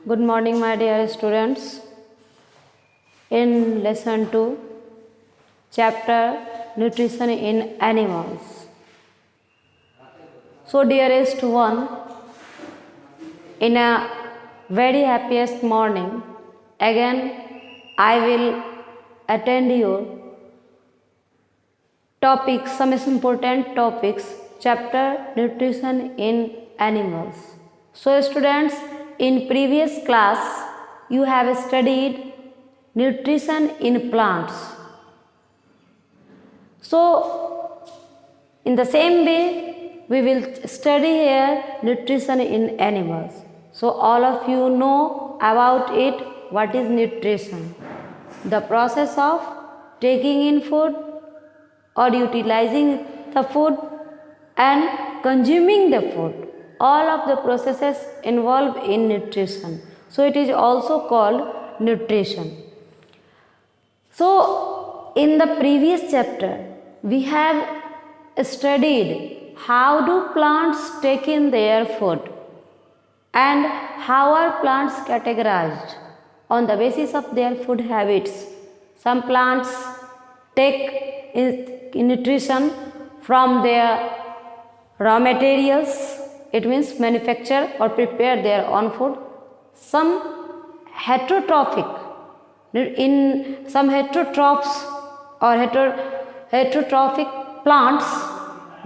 Good morning, my dear students. In lesson 2, chapter Nutrition in Animals. So, dearest one, in a very happiest morning, again I will attend your topics, some important topics, chapter Nutrition in Animals. So, students, in previous class, you have studied nutrition in plants. So, in the same way, we will study here nutrition in animals. So, all of you know about it, what is nutrition. The process of taking in food or utilizing the food and consuming the food. All of the processes involved in nutrition. So, it is also called nutrition. So, in the previous chapter, we have studied how do plants take in their food and how are plants categorized on the basis of their food habits. Some plants take in nutrition from their raw materials. It means manufacture or prepare their own food. Some heterotrophic, in some heterotrophs or heterotrophic plants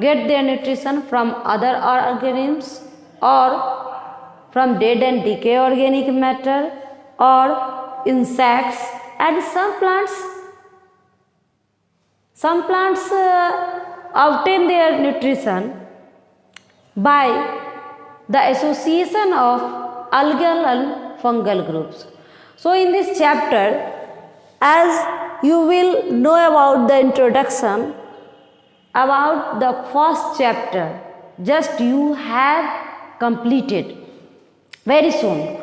get their nutrition from other organisms or from dead and decay organic matter or insects, and some plants obtain their nutrition by the association of algal and fungal groups. So, in this chapter, as you will know about the introduction, about the first chapter, just you have completed very soon.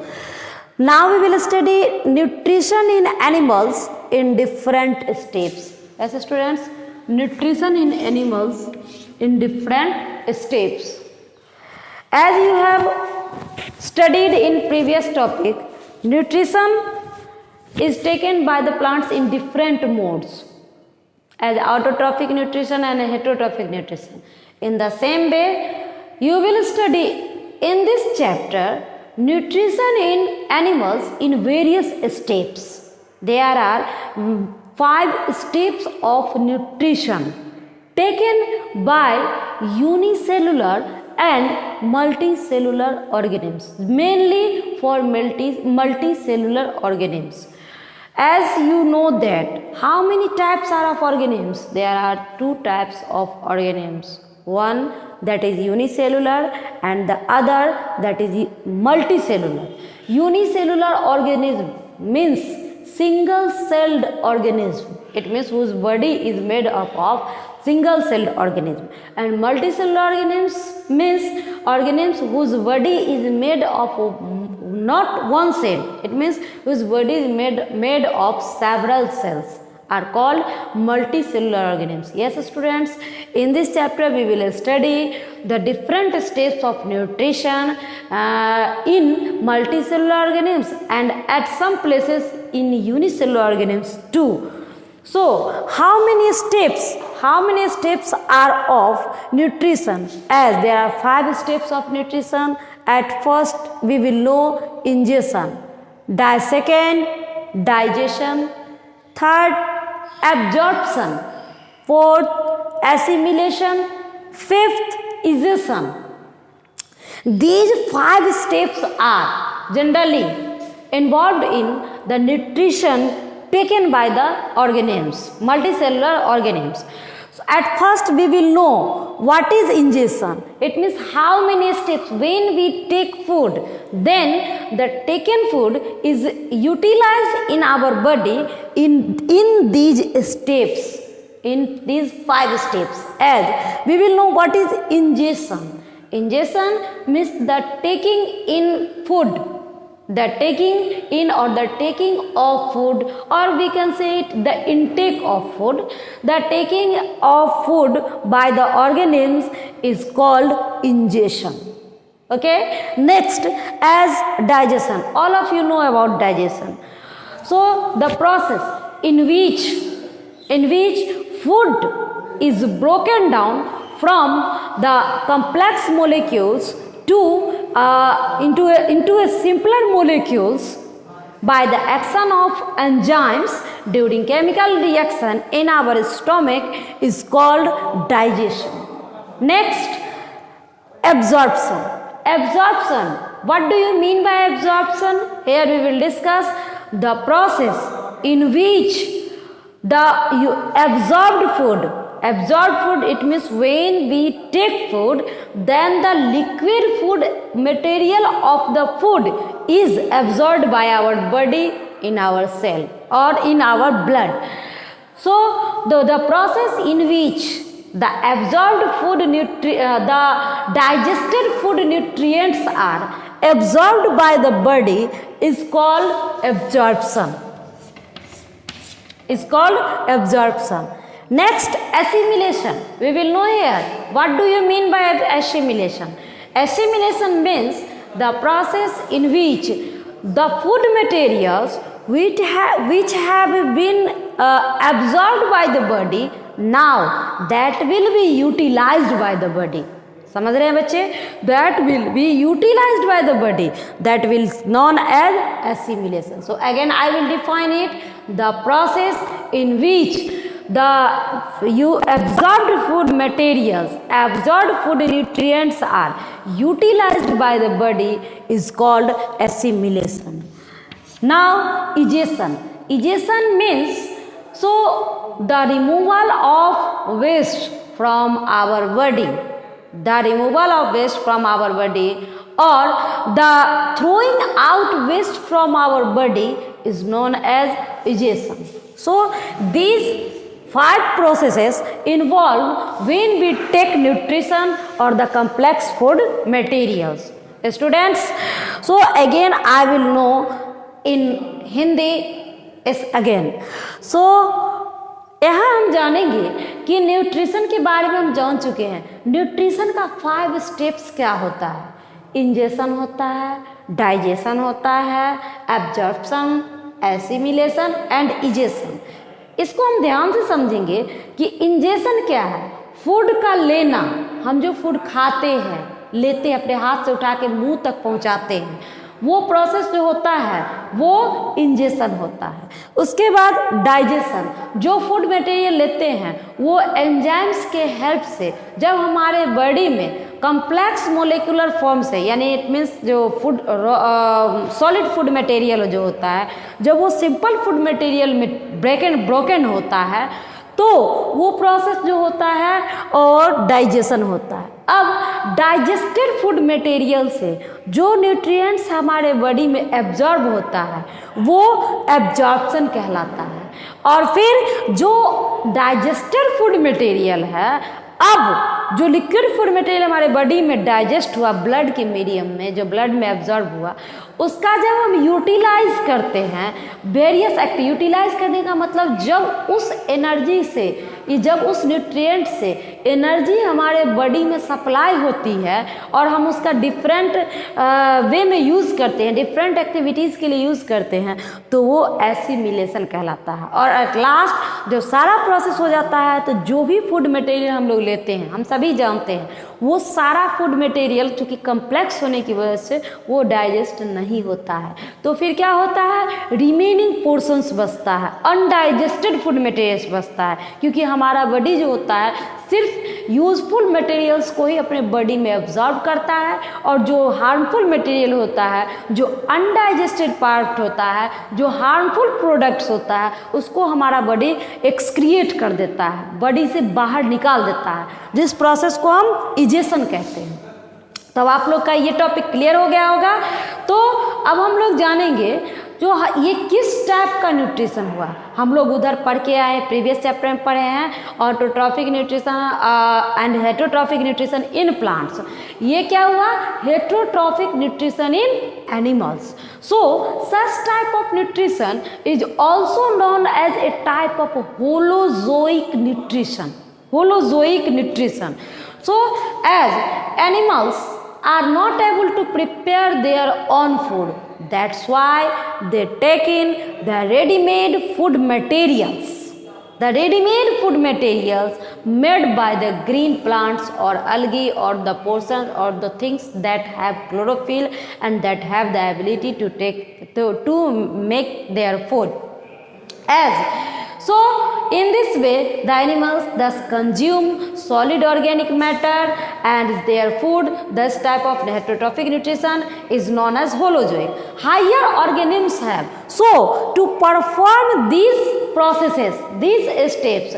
Now, we will study nutrition in animals in different steps. As students, nutrition in animals in different steps. As you have studied in previous topic, nutrition is taken by the plants in different modes as autotrophic nutrition and heterotrophic nutrition. In the same way, you will study in this chapter nutrition in animals in various steps. There are 5 steps of nutrition taken by unicellular and multicellular organisms, mainly for multicellular organisms. As you know that, how many types are of organisms? There are 2 types of organisms. One that is unicellular and the other that is multicellular. Unicellular organism means single-celled organism. It means whose body is made up of single-celled organism, and multicellular organisms means organisms whose body is made of not one cell. It means whose body is made of several cells are called multicellular organisms. Yes, students, in this chapter we will study the different steps of nutrition in multicellular organisms and at some places in unicellular organisms too. So, how many steps are of nutrition? As there are 5 steps of nutrition. At first, we will know ingestion, second, digestion, third, absorption, fourth, assimilation, fifth, egestion. These 5 steps are generally involved in the nutrition taken by the organisms, multicellular organisms. So, at first we will know what is ingestion. It means how many steps when we take food, then the taken food is utilized in our body in these steps, in these 5 steps. As we will know what is ingestion. Ingestion means the taking in food, the taking in or the taking of food, or we can say it the intake of food. The taking of food by the organisms is called ingestion. Okay, next as digestion. All of you know about digestion. So the process in which food is broken down from the complex molecules to into a simpler molecules by the action of enzymes during chemical reaction in our stomach is called digestion. Next, absorption. Absorption. What do you mean by absorption? Here we will discuss the process in which you absorbed food. Absorbed food, it means when we take food, then the liquid food material of the food is absorbed by our body in our cell or in our blood. So the process in which the absorbed food the digested food nutrients are absorbed by the body is called absorption. Is called absorption. Next, assimilation. We will know here. What do you mean by assimilation? Assimilation means the process in which the food materials which have been absorbed by the body, now that will be utilized by the body. समझ रहे हैं बच्चे? That will be utilized by the body. That will known as assimilation. So again I will define it. The process in which you absorbed food materials, absorbed food nutrients are utilized by the body is called assimilation. Now egestion. Egestion means so the removal of waste from our body. The removal of waste from our body or the throwing out waste from our body is known as egestion. So these 5 processes involved when we take nutrition or the complex food materials. Students, so again I will know in Hindi is again. So यहाँ हम जानेंगे कि nutrition के बारे में हम जान चुके हैं. न्यूट्रिशन का 5 स्टेप्स क्या होता है? इंजेशन होता है, डाइजेशन होता है, एब्जॉर्प्शन, एसिमिलेशन एंड इजेशन. इसको हम ध्यान से समझेंगे कि इंजेशन क्या है. फूड का लेना, हम जो फूड खाते हैं, लेते हैं, अपने हाथ से उठा के मुंह तक पहुंचाते हैं, वो प्रोसेस जो होता है वो इंजेशन होता है. उसके बाद डाइजेशन, जो फूड मटेरियल लेते हैं वो एंजाइम्स के हेल्प से जब हमारे बॉडी में कम्प्लेक्स मोलिकुलर फॉर्म से, यानी इट मीन्स जो फूड सॉलिड फूड मटेरियल जो होता है, जब वो सिंपल फूड मटेरियल में ब्रोकन होता है तो वो प्रोसेस जो होता है और डाइजेशन होता है. अब डाइजेस्टेड फूड मटेरियल से जो न्यूट्रिएंट्स हमारे बॉडी में एब्जॉर्ब होता है वो एब्जॉर्प्शन कहलाता है. और फिर जो डाइजेस्टेड फूड मटेरियल है, अब जो लिक्विड फूड मटेरियल हमारे बॉडी में डाइजेस्ट हुआ ब्लड के मीडियम में, जो ब्लड में एब्जॉर्ब हुआ, उसका जब हम यूटिलाइज करते हैं वेरियस यूटिलाइज करने का मतलब जब उस एनर्जी से, जब उस न्यूट्रिएंट से एनर्जी हमारे बॉडी में सप्लाई होती है और हम उसका डिफरेंट वे में यूज़ करते हैं, डिफरेंट एक्टिविटीज़ के लिए यूज़ करते हैं, तो वो एसिमिलेशन कहलाता है. और एट लास्ट जब सारा प्रोसेस हो जाता है तो जो भी फूड मटेरियल हम लोग लेते हैं, हम सभी जानते हैं, वो सारा फूड मटेरियल चूँकि कम्प्लेक्स होने की वजह से वो डाइजेस्ट नहीं होता है. तो फिर क्या होता है? रिमेनिंग पोर्शंस बचता है, अनडाइजेस्टेड फूड मटेरियल्स बचता है, क्योंकि हमारा बॉडी जो होता है सिर्फ यूजफुल मटेरियल्स को ही अपने बॉडी में एब्जॉर्ब करता है और जो हार्मफुल मटेरियल होता है, जो अनडाइजेस्टेड पार्ट होता है, जो हार्मफुल प्रोडक्ट्स होता है, उसको हमारा बॉडी एक्सक्रिएट कर देता है, बॉडी से बाहर निकाल देता है, जिस प्रोसेस को हम इजेशन कहते हैं. तब आप लोग का ये टॉपिक क्लियर हो गया होगा. तो अब हम लोग जानेंगे जो ये किस टाइप का न्यूट्रिशन हुआ. हम लोग उधर पढ़ के आए, प्रीवियस चैप्टर में पढ़े हैं autotrophic nutrition and heterotrophic nutrition in plants. ये क्या हुआ? Heterotrophic nutrition in animals. So such type of nutrition is also known as a type of holozoic nutrition. Holozoic nutrition. So as animals are not able to prepare their own food. That's why they take in the ready-made food materials. The ready-made food materials made by the green plants or algae or the portions or the things that have chlorophyll and that have the ability to make their food. So in this way the animals thus consume solid organic matter and their food, this type of heterotrophic nutrition is known as holozoic. Higher organisms have. So to perform these processes, these steps,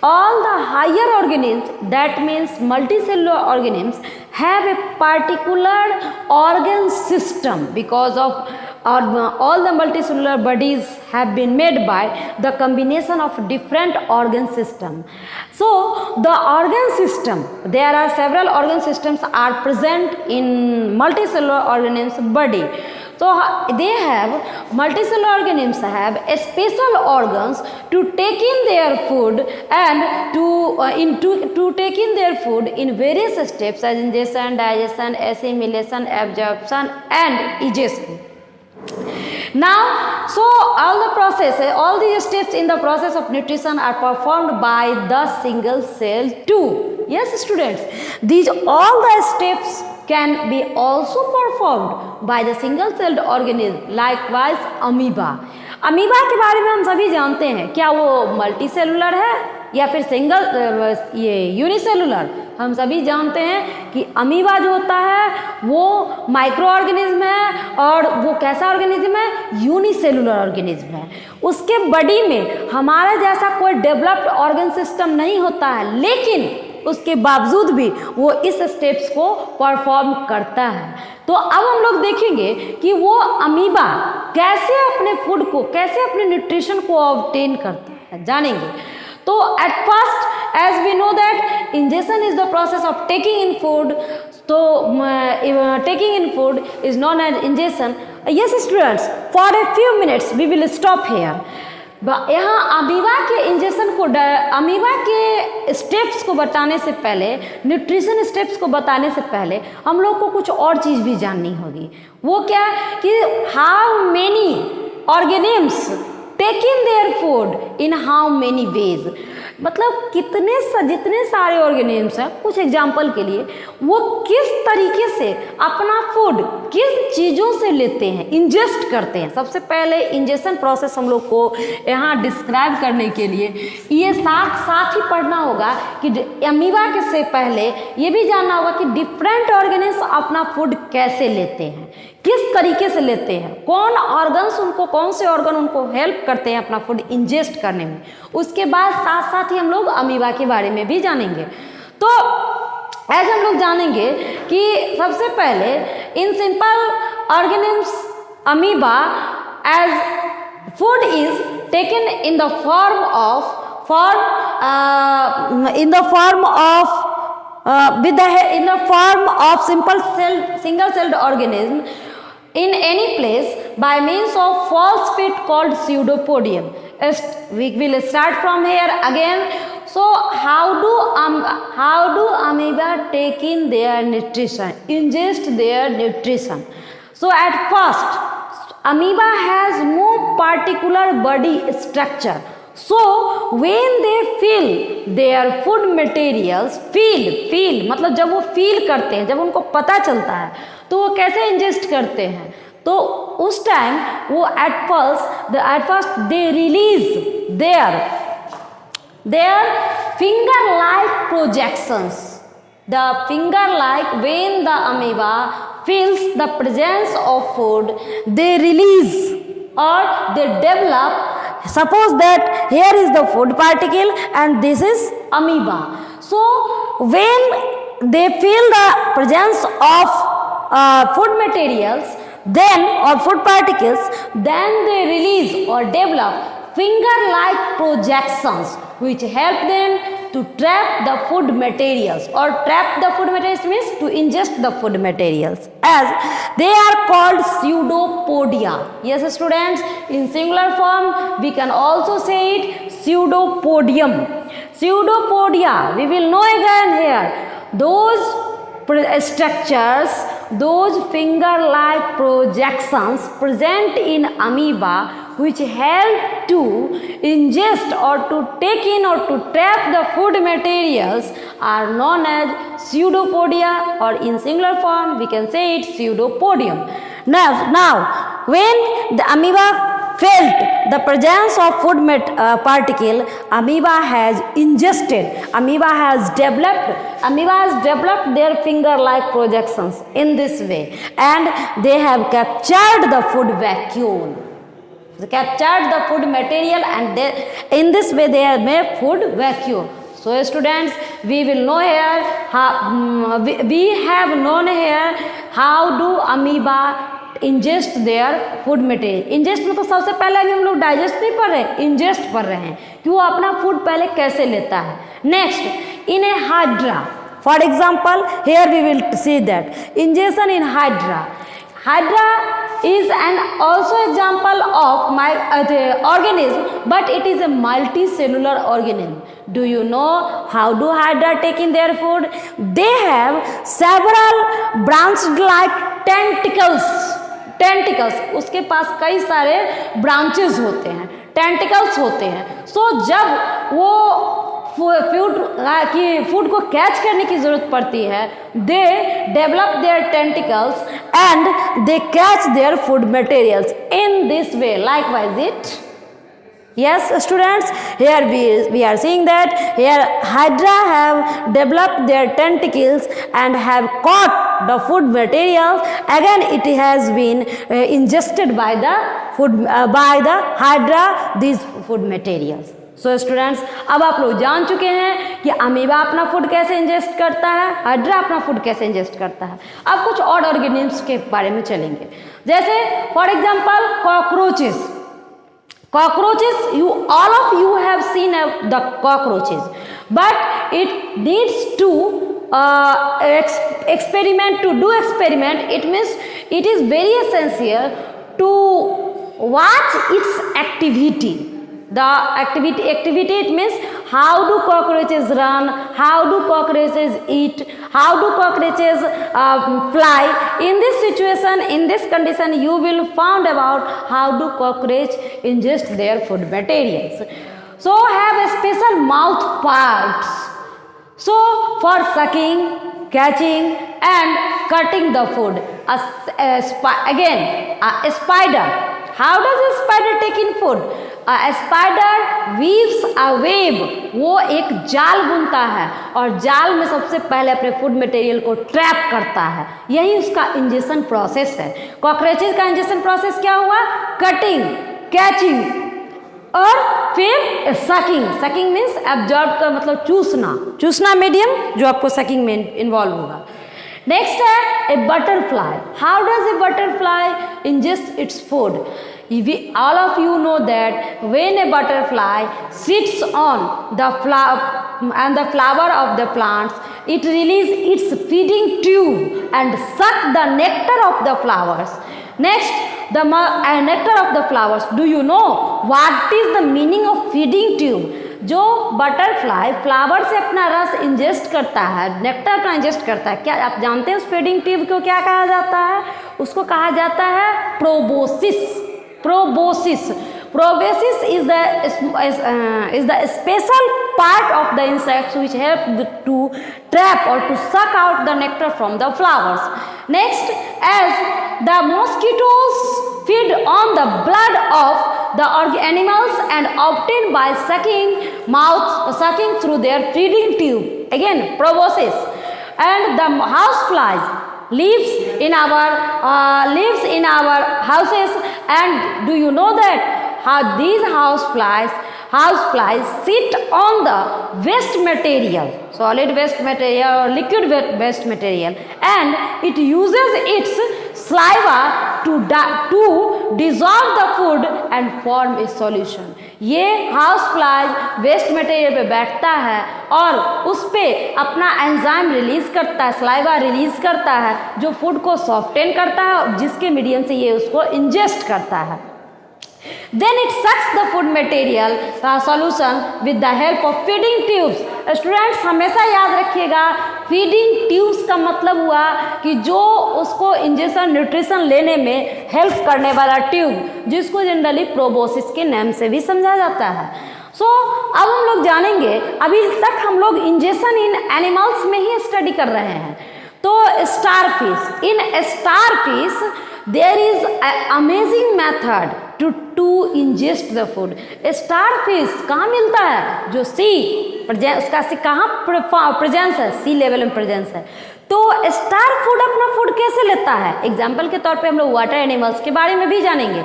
all the higher organisms, that means multicellular organisms, have a particular organ system because of all the multicellular bodies have been made by the combination of different organ system. So the organ system, there are several organ systems are present in multicellular organisms body. So they have, multicellular organisms have a special organs to take in their food and to take in their food in various steps as ingestion, digestion, assimilation, absorption and egestion. Now, so all the processes, all these steps in the process of nutrition are performed by the single cell too. Yes, students, these all the steps can be also performed by the single celled organism. Likewise, amoeba. Amoeba के बारे में हम सभी जानते हैं, क्या वो multi cellular है या फिर सिंगल यूनिसेलुलर। हम सभी जानते हैं कि अमीबा जो होता है वो माइक्रो ऑर्गेनिज्म है और वो कैसा ऑर्गेनिज्म है, यूनिसेलुलर ऑर्गेनिज्म है। उसके बॉडी में हमारा जैसा कोई डेवलप्ड ऑर्गन सिस्टम नहीं होता है, लेकिन उसके बावजूद भी वो इस स्टेप्स को परफॉर्म करता है। तो अब हम लोग देखेंगे कि वो अमीबा कैसे अपने फूड को, कैसे अपने न्यूट्रिशन को ऑब्टेन करता है, जानेंगे। तो at first as we know that ingestion is the process of taking in food. तो taking in food is known as ingestion. Yes students, for a few minutes we will stop here. यहाँ amoeba के injection को, amoeba के steps को बताने से पहले, nutrition steps को बताने से पहले हम लोग को कुछ और चीज़ भी जाननी होगी। वो क्या कि how many organisms take in their food in how many ways, मतलब जितने सारे ऑर्गेनिम्स हैं, कुछ एग्जाम्पल के लिए वो किस तरीके से अपना फूड किस चीज़ों से लेते हैं, इंजेस्ट करते हैं। सबसे पहले इंजेक्शन प्रोसेस हम लोग को यहाँ डिस्क्राइब करने के लिए ये साथ ही पढ़ना होगा कि अमीबा के से पहले ये भी जानना होगा कि डिफरेंट ऑर्गेनिम्स अपना फूड कैसे लेते हैं, किस तरीके से लेते हैं, कौन ऑर्गन्स उनको, कौन से ऑर्गन उनको हेल्प करते हैं अपना फूड इंजेस्ट करने में। उसके बाद साथ साथ ही हम लोग अमीबा के बारे में भी जानेंगे। तो ऐसे हम लोग जानेंगे कि सबसे पहले इन simple organisms amoeba as food is taken in the form of single celled organism in any place by means of false feet called pseudopodium. We will start from here again. So how do amoeba take in their nutrition, ingest their nutrition? So at first amoeba has no particular body structure. So when they feel their food materials, feel मतलब जब वो feel करते हैं, जब उनको पता चलता है तो वो कैसे इंजेस्ट करते हैं, तो उस टाइम वो at first they release their finger like projections. The finger like, when the amoeba feels the presence of food, they release or they develop. Suppose that here is the food particle and this is amoeba. So when they feel the presence of food materials then or food particles, then they release or develop finger-like projections which help them to trap the food materials, or trap the food materials means to ingest the food materials, as they are called pseudopodia. Yes students, in singular form we can also say it pseudopodium. Pseudopodia, we will know again here, those structures, those finger-like projections present in amoeba which help to ingest or to take in or to trap the food materials are known as pseudopodia, or in singular form we can say it pseudopodium. Now when the amoeba felt the presence of food particle, amoeba has developed their finger-like projections in this way, and they have captured the food vacuole. They captured the food material, and in this way they have made food vacuole. So students, we will know here we have known here how do amoeba ingest their food material. ingest मतलब सबसे पहले अभी हम लोग digest नहीं पढ़ रहे, ingest पढ़ रहे हैं कि वो अपना फूड पहले कैसे लेता है. Next, in A hydra, for example here we will see that ingestion in hydra is an also example of my organism, but it is a multicellular organism. Do you know how do hydra take in their food? They have several branched like tentacles. उसके पास कई सारे branches होते हैं, tentacles होते हैं. सो जब वो food को कैच करने की जरूरत पड़ती है, they develop their tentacles and they catch their food materials in this way. Likewise it, yes students, here we are seeing that here hydra have developed their tentacles and have caught the food materials. Again it has been ingested by the hydra these food materials. So students, अब आप लोग जान चुके हैं कि amoeba अपना food कैसे ingest करता है, हाइड्रा अपना फूड कैसे इंजेस्ट करता है. अब कुछ और ऑर्गेनिम्स के बारे में चलेंगे, जैसे for example cockroaches. All of you have seen the cockroaches, but it needs to experiment. It means it is very essential to watch its activity. The activity it means how do cockroaches run, how do cockroaches eat, how do cockroaches fly. In this situation, in this condition, you will find about how do cockroach ingest their food materials. So have a special mouth parts, so for sucking, catching and cutting the food. A spider, how does a spider take in food? A spider weaves a web, वो एक जाल बुनता है और जाल में सबसे पहले अपने फूड मटेरियल को ट्रैप करता है. यही उसका इंजेक्शन प्रोसेस है. कॉकरोचेस का इंजेक्शन प्रोसेस क्या हुआ? कटिंग, कैचिंग और फिर सकिंग मीन्स एब्जॉर्ब का मतलब चूसना मीडियम जो आपको सकिंग में इन्वॉल्व होगा. नेक्स्ट है ए butterfly. How does a butterfly ingest its food? All of you know that when a butterfly sits on the flower of the plants, it releases its feeding tube and suck the nectar of the flowers. Next, the nectar of the flowers. Do you know what is the meaning of feeding tube? जो butterfly flower से अपना रस ingest करता है, nectar अपना ingest करता है, क्या आप जानते हैं उस फीडिंग ट्यूब को क्या कहा जाता है? उसको कहा जाता है proboscis. Proboscis is the special part of the insects which help to trap or to suck out the nectar from the flowers. Next, as the mosquitoes feed on the blood of the animals and obtain by sucking through their feeding tube. Again, proboscis. And the houseflies lives in our houses, and do you know that how these houseflies sit on the waste material, solid waste material or liquid waste material, and it uses its saliva to dissolve the food and form a solution. ये house fly waste material पे बैठता है और उस पे अपना enzyme release करता है, सलाइवा रिलीज करता है जो फूड को सॉफ्टेन करता है और जिसके मीडियम से ये उसको इंजेस्ट करता है. Then it sucks the food material solution with the help of feeding tubes. Students हमेशा याद रखिएगा, फीडिंग ट्यूब्स का मतलब हुआ कि जो उसको इंजेक्शन न्यूट्रिशन लेने में हेल्प करने वाला ट्यूब, जिसको जनरली प्रोबोसिस के नाम से भी समझा जाता है। अब हम लोग जानेंगे, अभी तक हम लोग इंजेक्शन इन एनिमल्स में ही स्टडी कर रहे हैं। तो starfish, in starfish there is amazing method to ingest the food. Starfish कहाँ मिलता है? जो उसका कहाँ प्रेजेंस है? सी लेवल में प्रेजेंस है। तो स्टार फूड अपना फूड कैसे लेता है? एग्जाम्पल के तौर पे हम लोग वाटर एनिमल्स के बारे में भी जानेंगे।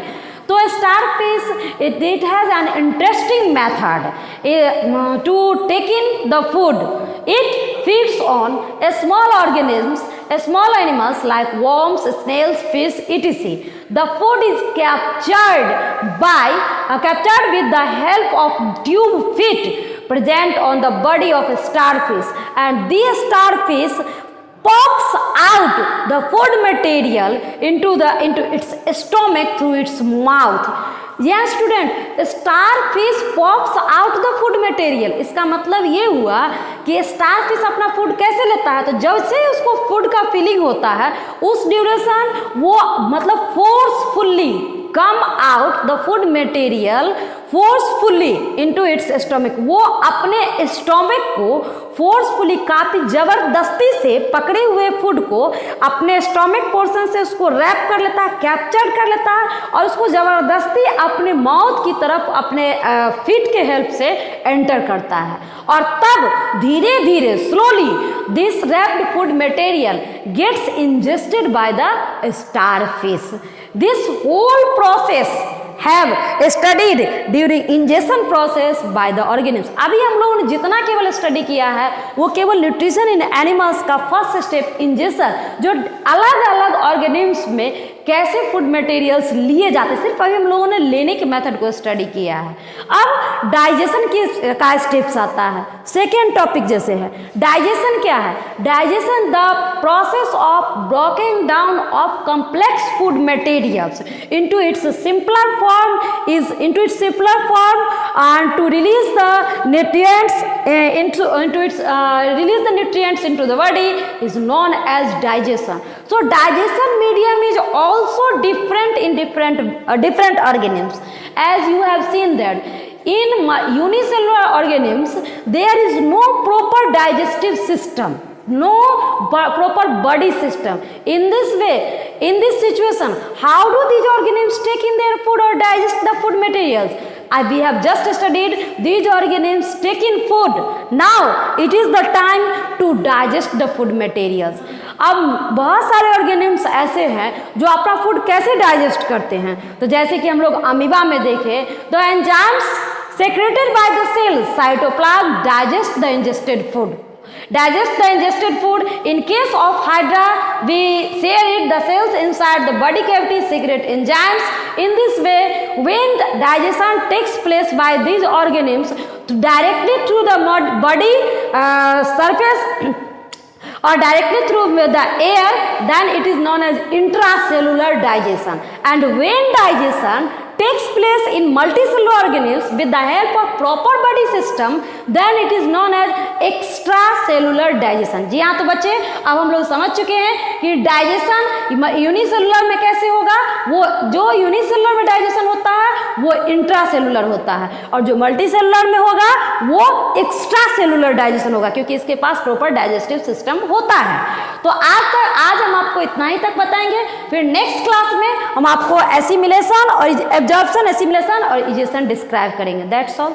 तो starfish it has an interesting method to take in the food. It feeds on small organisms, small animals like worms, snails, fish, etc. The food is captured with the help of tube feet present on the body of a starfish, and the starfish pops out the food material into its stomach through its mouth. Yes student, starfish pops out the food material. इसका मतलब ये हुआ कि starfish अपना food कैसे लेता है? तो जब से उसको फूड का फीलिंग होता है, उस ड्यूरेशन वो मतलब forcefully come out the food material forcefully into its stomach. वो अपने स्टोमक को फोर्सफुली, काफी जबरदस्ती से पकड़े हुए फूड को अपने स्टोमक पोर्शन से उसको रैप कर लेता है, कैप्चर कर लेता है और उसको जबरदस्ती अपने माउथ की तरफ अपने फीट के हेल्प से एंटर करता है। और तब धीरे धीरे slowly this wrapped food material gets ingested by the starfish. This whole process have studied during ingestion process by the organisms. अभी हम लोगों ने जितना केवल स्टडी किया है वो केवल न्यूट्रिशन इन एनिमल्स का फर्स्ट स्टेप इंजेक्शन, जो अलग अलग ऑर्गेनिम्स में कैसे फूड मटेरियल्स लिए जाते हैं, सिर्फ अभी हम लोगों ने लेने के मेथड को स्टडी किया है। अब डाइजेशन का स्टेप्स आता है। सेकेंड टॉपिक जैसे है डाइजेशन क्या है? Digestion the process of broking down of complex food materials into its simpler form and to release the nutrients into the body is known as digestion. So digestion medium is also different in different organisms. As you have seen that in unicellular organisms there is no proper digestive system, no proper body system. In this way, in this situation, how do these organisms take in their food or digest the food materials? We have just studied these organisms take in food. Now it is the time to digest the food materials. अब बहुत सारे organisms ऐसे हैं जो अपना food कैसे digest करते हैं। तो जैसे कि हम लोग अमीबा में देखें तो enzymes secreted by the cells cytoplasm digest the ingested food. In case of Hydra, we share it, the cells inside the body cavity secrete enzymes. In this way, when the digestion takes place by these organisms directly through the body surface or directly through the air, then it is known as intracellular digestion. And when digestion takes place in multicellular organisms with the help of proper body system, then it is known as extracellular digestion. जी हाँ, तो बच्चे अब हम लोग समझ चुके हैं कि डाइजेशन यूनिसेलुलर में कैसे होगा। वो जो यूनिसेलुलर में डाइजेशन होता है वो इंट्रासेलुलर होता है और जो मल्टीसेलुलर में होगा वो एक्स्ट्रासेलुलर डाइजेशन होगा, क्योंकि इसके पास प्रॉपर डाइजेस्टिव सिस्टम होता है। तो आज हम आपको इतना ही तक बताएंगे। फिर नेक्स्ट क्लास में हम आपको एसिमिलेशन और एब्जॉर्प्शन, एसिमिलेशन और इजेशन डिस्क्राइब करेंगे। That's all.